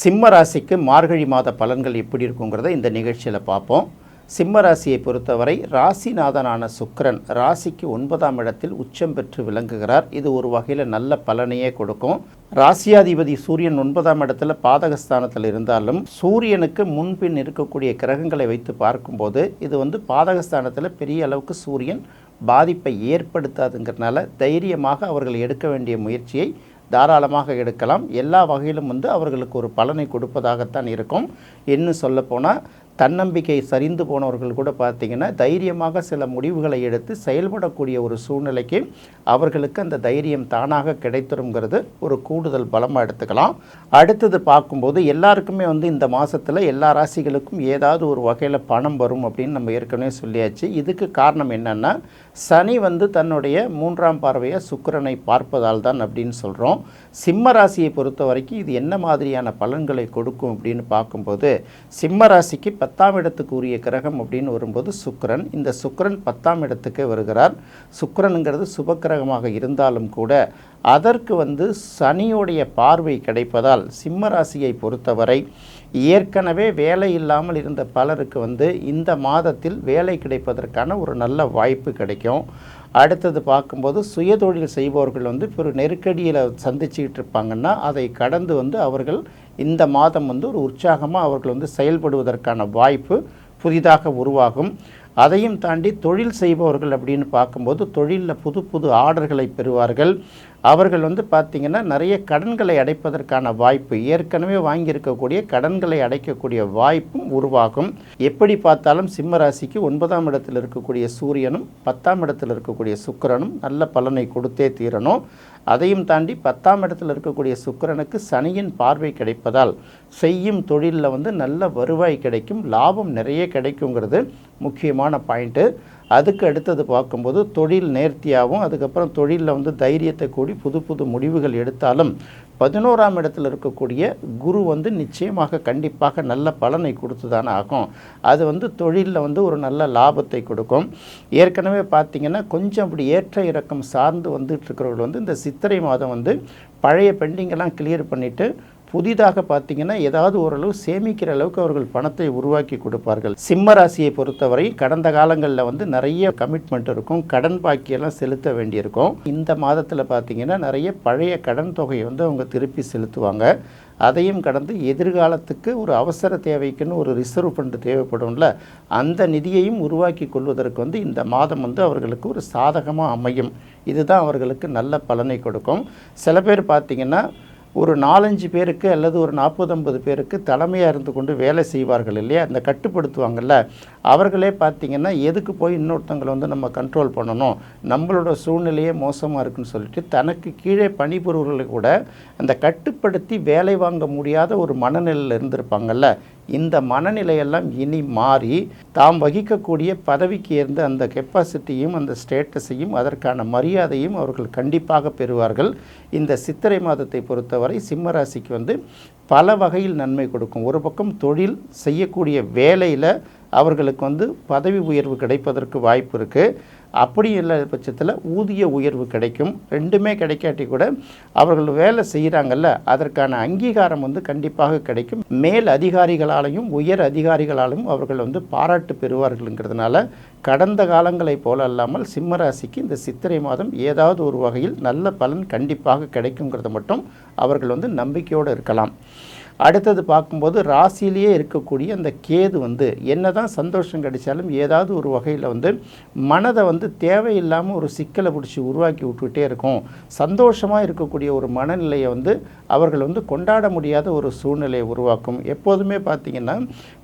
சிம்ம ராசிக்கு மார்கழி மாத பலன்கள் எப்படி இருக்குங்கிறத இந்த நிகழ்ச்சியில் பார்ப்போம். சிம்ம ராசியை பொறுத்தவரை ராசிநாதனான சுக்கிரன் ராசிக்கு 9ஆம் இடத்தில் உச்சம் பெற்று விளங்குகிறார். இது ஒரு வகையில் நல்ல பலனையே கொடுக்கும். ராசியாதிபதி சூரியன் 9ஆம் இடத்துல பாதகஸ்தானத்தில் இருந்தாலும் சூரியனுக்கு முன்பின் இருக்கக்கூடிய கிரகங்களை வைத்து பார்க்கும்போது இது பாதகஸ்தானத்தில் பெரிய அளவுக்கு சூரியன் பாதிப்பை ஏற்படுத்தாதுங்கிறதுனால தைரியமாக அவர்கள் எடுக்க வேண்டிய முயற்சியை தாராளமாக எடுக்கலாம். எல்லா வகையிலும் அவர்களுக்கு ஒரு பலனை கொடுப்பதாகத்தான் இருக்கும். இன்னும் சொல்லப்போனால் தன்னம்பிக்கை சரிந்து போனவர்கள் கூட பார்த்திங்கன்னா தைரியமாக சில முடிவுகளை எடுத்து செயல்படக்கூடிய ஒரு சூழ்நிலைக்கு அவர்களுக்கு அந்த தைரியம் தானாக கிடைத்திருங்கிறது ஒரு கூடுதல் பலமாக எடுத்துக்கலாம். அடுத்தது பார்க்கும்போது எல்லாருக்குமே இந்த மாதத்தில் எல்லா ராசிகளுக்கும் ஏதாவது ஒரு வகையில் பணம் வரும் அப்படின்னு நம்ம ஏற்கனவே சொல்லியாச்சு. இதுக்கு காரணம் என்னென்னா சனி தன்னுடைய 3ஆம் பார்வையை சுக்கிரனை பார்ப்பதால் தான் அப்படின்னு சொல்கிறோம். சிம்ம ராசியை பொறுத்த வரைக்கும் இது என்ன மாதிரியான பலன்களை கொடுக்கும் அப்படின்னு பார்க்கும்போது சிம்ம ராசிக்கு 10ஆம் இடத்துக்கு உரிய கிரகம் அப்படின்னு வரும்போது சுக்கிரன். இந்த சுக்கிரன் 10ஆம் இடத்துக்கு வருகிறார். சுக்கிரனுங்கிறது சுபக்கிரகமாக இருந்தாலும் கூட அதற்கு சனியோடைய பார்வை கிடைப்பதால் சிம்ம ராசியை பொறுத்தவரை ஏற்கனவே வேலை இல்லாமல் இருந்த பலருக்கு இந்த மாதத்தில் வேலை கிடைப்பதற்கான ஒரு நல்ல வாய்ப்பு கிடைக்கும். அடுத்தது பார்க்கும்போது சுயதொழில் செய்பவர்கள் ஒரு நெருக்கடியில் சந்திச்சுக்கிட்டு இருப்பாங்கன்னா அதை கடந்து அவர்கள் இந்த மாதம் ஒரு உற்சாகமாக அவர்கள் செயல்படுவதற்கான வாய்ப்பு புதிதாக உருவாகும். அதையும் தாண்டி தொழில் செய்பவர்கள் அப்படின்னு பார்க்கும்போது தொழிலில் புது புது ஆர்டர்களை பெறுவார்கள். அவர்கள் பார்த்திங்கன்னா நிறைய கடன்களை அடைப்பதற்கான வாய்ப்பு, ஏற்கனவே வாங்கியிருக்கக்கூடிய கடன்களை அடைக்கக்கூடிய வாய்ப்பும் உருவாகும். எப்படி பார்த்தாலும் சிம்ம ராசிக்கு 9ஆம் இடத்தில் இருக்கக்கூடிய சூரியனும் 10ஆம் இடத்தில் இருக்கக்கூடிய சுக்கிரனும் நல்ல பலனை கொடுத்தே தீரணும். அதையும் தாண்டி 10ஆம் இடத்தில் இருக்கக்கூடிய சுக்கிரனுக்கு சனியின் பார்வை கிடைப்பதால் செய்யும் தொழிலில் நல்ல வருவாய் கிடைக்கும், லாபம் நிறைய கிடைக்குங்கிறது முக்கியமான பாயிண்ட்டு. அதுக்கு அடுத்தது பார்க்கும்போது தொழில் நேர்த்தியாகவும் அதுக்கப்புறம் தொழிலில் தைரியத்தை கூடி புது புது முடிவுகள் எடுத்தாலும் 11ஆம் இடத்தில் இருக்கக்கூடிய குரு நிச்சயமாக கண்டிப்பாக நல்ல பலனை கொடுத்து தானே ஆகும். அது தொழிலில் ஒரு நல்ல லாபத்தை கொடுக்கும். ஏற்கனவே பார்த்திங்கன்னா கொஞ்சம் அப்படி ஏற்ற இறக்கம் சார்ந்து இருக்கிறவர்கள் இந்த சித்திரை மாதம் பழைய பெண்டிங்கெல்லாம் கிளியர் பண்ணிவிட்டு புதிதாக பார்த்திங்கன்னா ஏதாவது ஓரளவு சேமிக்கிற அளவுக்கு அவர்கள் பணத்தை உருவாக்கி கொடுப்பார்கள். சிம்ம ராசியை பொறுத்தவரை கடந்த காலங்களில் நிறைய கமிட்மெண்ட் இருக்கும், கடன் பாக்கியெல்லாம் செலுத்த வேண்டியிருக்கும். இந்த மாதத்தில் பார்த்திங்கன்னா நிறைய பழைய கடன் தொகையை அவங்க திருப்பி செலுத்துவாங்க. அதையும் கடந்து எதிர்காலத்துக்கு ஒரு அவசர தேவைக்குன்னு ஒரு ரிசர்வ் ஃபண்டு தேவைப்படும்ல, அந்த நிதியையும் உருவாக்கி கொள்வதற்கு இந்த மாதம் அவர்களுக்கு ஒரு சாதகமாக அமையும். இதுதான் அவர்களுக்கு நல்ல பலனை கொடுக்கும். சில பேர் பார்த்திங்கன்னா ஒரு 4-5 பேருக்கு அல்லது ஒரு 40-50 பேருக்கு தலைமையாக இருந்து கொண்டு வேலை செய்வார்கள் இல்லையா, அந்த கட்டுப்படுத்துவாங்கள்ல, அவர்களே பார்த்திங்கன்னா எதுக்கு போய் இன்னொருத்தங்களை நம்ம கண்ட்ரோல் பண்ணணும், நம்மளோட சூழ்நிலையே மோசமாக இருக்குன்னு சொல்லிட்டு தனக்கு கீழே பணிபுரிவர்களை கூட அந்த கட்டுப்படுத்தி வேலை வாங்க முடியாத ஒரு மனநிலையில் இருந்திருப்பாங்கள்ல, இந்த மனநிலையெல்லாம் இனி மாறி தாம் வகிக்கக்கூடிய பதவிக்கு இருந்த அந்த கெப்பாசிட்டியும் அந்த ஸ்டேட்டஸையும் அதற்கான மரியாதையும் அவர்கள் கண்டிப்பாக பெறுவார்கள். இந்த சித்திரை மாதத்தை பொறுத்தவரை சிம்ம ராசிக்கு பல வகையில் நன்மை கொடுக்கும். ஒரு பக்கம் தொழில் செய்யக்கூடிய வேலையில் அவர்களுக்கு பதவி உயர்வு கிடைப்பதற்கு வாய்ப்பு இருக்குது. அப்படி இல்லாத பட்சத்தில் ஊதிய உயர்வு கிடைக்கும். ரெண்டுமே கிடைக்காட்டி கூட அவர்கள் வேலை செய்கிறாங்கல்ல, அதற்கான அங்கீகாரம் கண்டிப்பாக கிடைக்கும். மேல் அதிகாரிகளாலையும் உயர் அதிகாரிகளாலும் அவர்கள் பாராட்டு பெறுவார்கள்ங்கிறதுனால கடந்த காலங்களைப் போல அல்லாமல் சிம்ம ராசிக்கு இந்த சித்திரை மாதம் ஏதாவது ஒரு வகையில் நல்ல பலன் கண்டிப்பாக கிடைக்குங்கிறத மட்டும் அவர்கள் நம்பிக்கையோடு இருக்கலாம். அடுத்தது பார்க்கும்போது ராசியிலேயே இருக்கக்கூடிய அந்த கேது என்ன தான் சந்தோஷம் கிடைச்சாலும் ஏதாவது ஒரு வகையில் மனதை தேவையில்லாமல் ஒரு சிக்கலை பிடிச்சி உருவாக்கி விட்டுக்கிட்டே இருக்கும். சந்தோஷமாக இருக்கக்கூடிய ஒரு மனநிலையை அவர்கள் கொண்டாட முடியாத ஒரு சூழ்நிலையை உருவாக்கும். எப்போதுமே பார்த்திங்கன்னா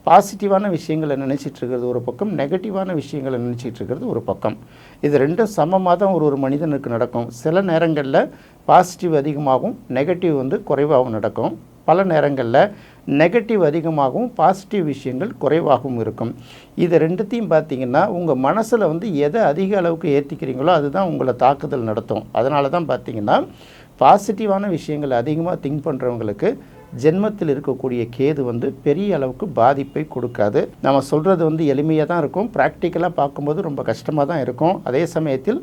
பாசிட்டிவான விஷயங்களை நினச்சிட்டு இருக்கிறது ஒரு பக்கம், நெகட்டிவான விஷயங்களை நினச்சிட்டு இருக்கிறது ஒரு பக்கம். இது ரெண்டும் சமமாக தான் ஒரு மனிதனுக்கு நடக்கும். சில நேரங்களில் பாசிட்டிவ் அதிகமாகவும் நெகட்டிவ் குறைவாகவும் நடக்கும். பல நேரங்களில் நெகட்டிவ் அதிகமாகவும் பாசிட்டிவ் விஷயங்கள் குறைவாகவும் இருக்கும். இது ரெண்டுத்தையும் பார்த்திங்கன்னா உங்கள் மனசில் எதை அதிக அளவுக்கு ஏற்றிக்கிறீங்களோ அதுதான் உங்களை தாக்குதல் நடத்தும். அதனால தான் பார்த்திங்கன்னா பாசிட்டிவான விஷயங்கள் அதிகமாக திங்க் பண்ணுறவங்களுக்கு ஜென்மத்தில் இருக்கக்கூடிய கேது பெரிய அளவுக்கு பாதிப்பை கொடுக்காது. நம்ம சொல்கிறது எளிமையாக தான் இருக்கும், ப்ராக்டிக்கலாக பார்க்கும்போது ரொம்ப கஷ்டமாக தான் இருக்கும். அதே சமயத்தில்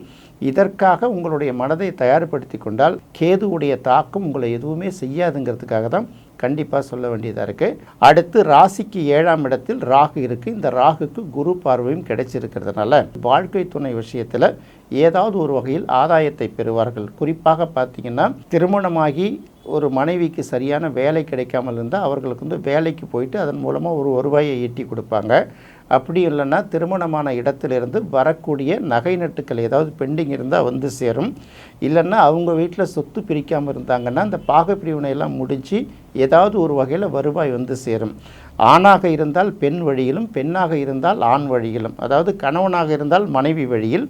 இதற்காக உங்களுடைய மனதை தயார்படுத்தி கொண்டால் கேதுவுடைய தாக்கம் உங்களை எதுவுமே செய்யாதுங்கிறதுக்காக தான் கண்டிப்பாக சொல்ல வேண்டியதாக இருக்குது. அடுத்து ராசிக்கு 7ஆம் இடத்தில் ராகு இருக்குது. இந்த ராகுக்கு குரு பார்வையும் கிடைச்சிருக்கிறதுனால வாழ்க்கை துணை விஷயத்தில் ஏதாவது ஒரு வகையில் ஆதாயத்தை பெறுவார்கள். குறிப்பாக பார்த்திங்கன்னா திருமணமாகி ஒரு மனைவிக்கு சரியான வேலை கிடைக்காமல் இருந்தால் அவர்களுக்கு வேலைக்கு போயிட்டு அதன் மூலமாக ஒரு வருவாயை ஈட்டி கொடுப்பாங்க. அப்படி இல்லைன்னா திருமணமான இடத்திலிருந்து வரக்கூடிய நகை நட்டுக்கள் ஏதாவது பெண்டிங் இருந்தால் சேரும். இல்லைன்னா அவங்க வீட்டில் சொத்து பிரிக்காமல் இருந்தாங்கன்னா அந்த பாகப்பிரிவினையெல்லாம் முடிஞ்சு ஏதாவது ஒரு வகையில் வருவாய் சேரும். ஆணாக இருந்தால் பெண் வழியிலும், பெண்ணாக இருந்தால் ஆண் வழியிலும், அதாவது கணவனாக இருந்தால் மனைவி வழியில்,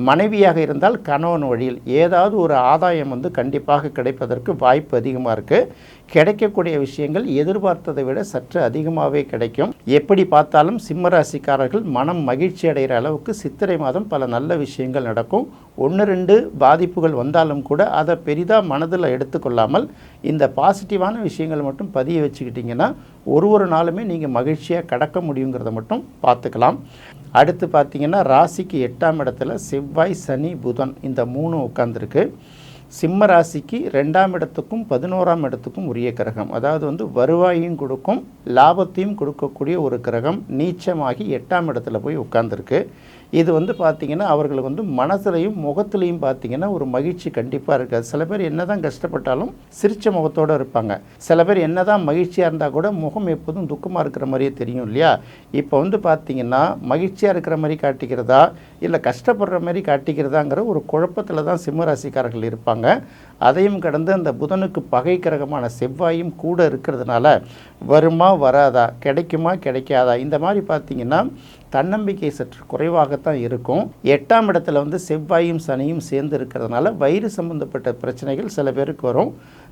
மனைவியாக இருந்தால் கணவன் வழியில் ஏதாவது ஒரு ஆதாயம் கண்டிப்பாக கிடைப்பதற்கு வாய்ப்பு அதிகமாக இருக்குது. கிடைக்கக்கூடிய விஷயங்கள் எதிர்பார்த்ததை விட சற்று அதிகமாகவே கிடைக்கும். எப்படி பார்த்தாலும் சிம்மராசிக்காரர்கள் மனம் மகிழ்ச்சி அடைகிற அளவுக்கு சித்திரை மாதம் பல நல்ல விஷயங்கள் நடக்கும். 1-2 பாதிப்புகள் வந்தாலும் கூட அதை பெரிதாக மனதில் எடுத்துக்கொள்ளாமல் இந்த பாசிட்டிவான விஷயங்கள் மட்டும் பதிய வச்சுக்கிட்டிங்கன்னா ஒரு நாளுமே நீங்கள் மகிழ்ச்சியாக கடக்க முடியுங்கிறத மட்டும் பார்த்துக்கலாம். அடுத்து பார்த்திங்கன்னா ராசிக்கு 8ஆம் இடத்துல செவ்வாய், சனி, புதன் இந்த 3 உட்கார்ந்துருக்கு. சிம்ம ராசிக்கு 2ஆம் இடத்துக்கும் 11ஆம் இடத்துக்கும் உரிய கிரகம். அதாவது வருவாயையும் கொடுக்கும், லாபத்தையும் கொடுக்கக்கூடிய ஒரு கிரகம் நீச்சமாகி 8ஆம் இடத்துல போய் உட்கார்ந்துருக்கு. இது பார்த்திங்கன்னா அவர்களுக்கு மனசுலையும் முகத்துலையும் பார்த்திங்கன்னா ஒரு மகிழ்ச்சி கண்டிப்பாக இருக்காது. சில பேர் என்ன தான் கஷ்டப்பட்டாலும் சிரித்த முகத்தோடு இருப்பாங்க. சில பேர் என்ன தான் மகிழ்ச்சியாக இருந்தால் கூட முகம் எப்போதும் துக்கமாக இருக்கிற மாதிரியே தெரியும் இல்லையா? இப்போ பார்த்திங்கன்னா மகிழ்ச்சியாக இருக்கிற மாதிரி காட்டிக்கிறதா இல்லை கஷ்டப்படுற மாதிரி காட்டிக்கிறதாங்கிற ஒரு குழப்பத்தில் தான் சிம்மராசிக்காரர்கள் இருப்பாங்க. அதையும் கடந்து அந்த புதனுக்கு பகை கிரகமான செவ்வாயும் கூட இருக்கிறதுனால வருமா வராதா, கிடைக்குமா கிடைக்காதா, இந்த மாதிரி பார்த்திங்கன்னா தன்னம்பிக்கை சற்று குறைவாகத்தான் இருக்கும். 8ஆம் இடத்துல செவ்வாயும் சனியும் சேர்ந்து இருக்கிறதுனால வயிறு சம்பந்தப்பட்ட பிரச்சனைகள் சில பேருக்கு வரும்.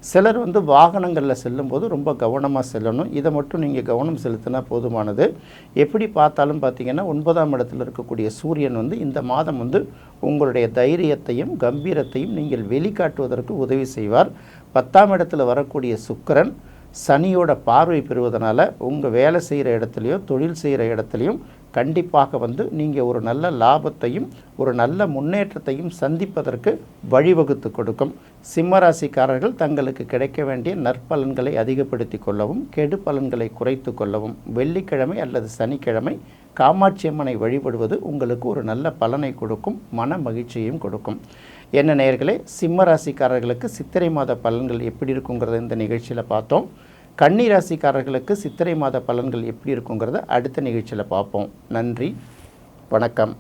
சிலர் வாகனங்களில் செல்லும்போது ரொம்ப கவனமாக செல்லணும். இதை மட்டும் நீங்கள் கவனம் செலுத்தினா போதுமானது. எப்படி பார்த்தாலும் பார்த்திங்கன்னா 9ஆம் இடத்தில் இருக்கக்கூடிய சூரியன் இந்த மாதம் உங்களுடைய தைரியத்தையும் கம்பீரத்தையும் நீங்கள் வெளிக்காட்டுவதற்கு உதவி செய்வார். 10ஆம் இடத்துல வரக்கூடிய சுக்கிரன் சனியோட பார்வை பெறுவதனால உங்கள் வேலை செய்கிற இடத்துலையோ தொழில் செய்கிற இடத்துலையும் கண்டிப்பாக நீங்கள் ஒரு நல்ல லாபத்தையும் ஒரு நல்ல முன்னேற்றத்தையும் சந்திப்பதற்கு வழிவகுத்து கொடுக்கும். சிம்மராசிக்காரர்கள் தங்களுக்கு கிடைக்க வேண்டிய நற்பலன்களை அதிகப்படுத்தி கொள்ளவும் கெடு பலன்களை குறைத்து கொள்ளவும் வெள்ளிக்கிழமை அல்லது சனிக்கிழமை காமாட்சி அம்மனை வழிபடுவது உங்களுக்கு ஒரு நல்ல பலனை கொடுக்கும், மன மகிழ்ச்சியையும் கொடுக்கும். என்ன நேயர்களே, சிம்மராசிக்காரர்களுக்கு சித்திரை மாத பலன்கள் எப்படி இருக்குங்கிறத இந்த நிகழ்ச்சியில் பார்த்தோம். கன்னி ராசிக்காரர்களுக்கு சித்திரை மாத பலன்கள் எப்படி இருக்குங்கிறத அடுத்த நிகழ்ச்சியில் பார்ப்போம். நன்றி, வணக்கம்.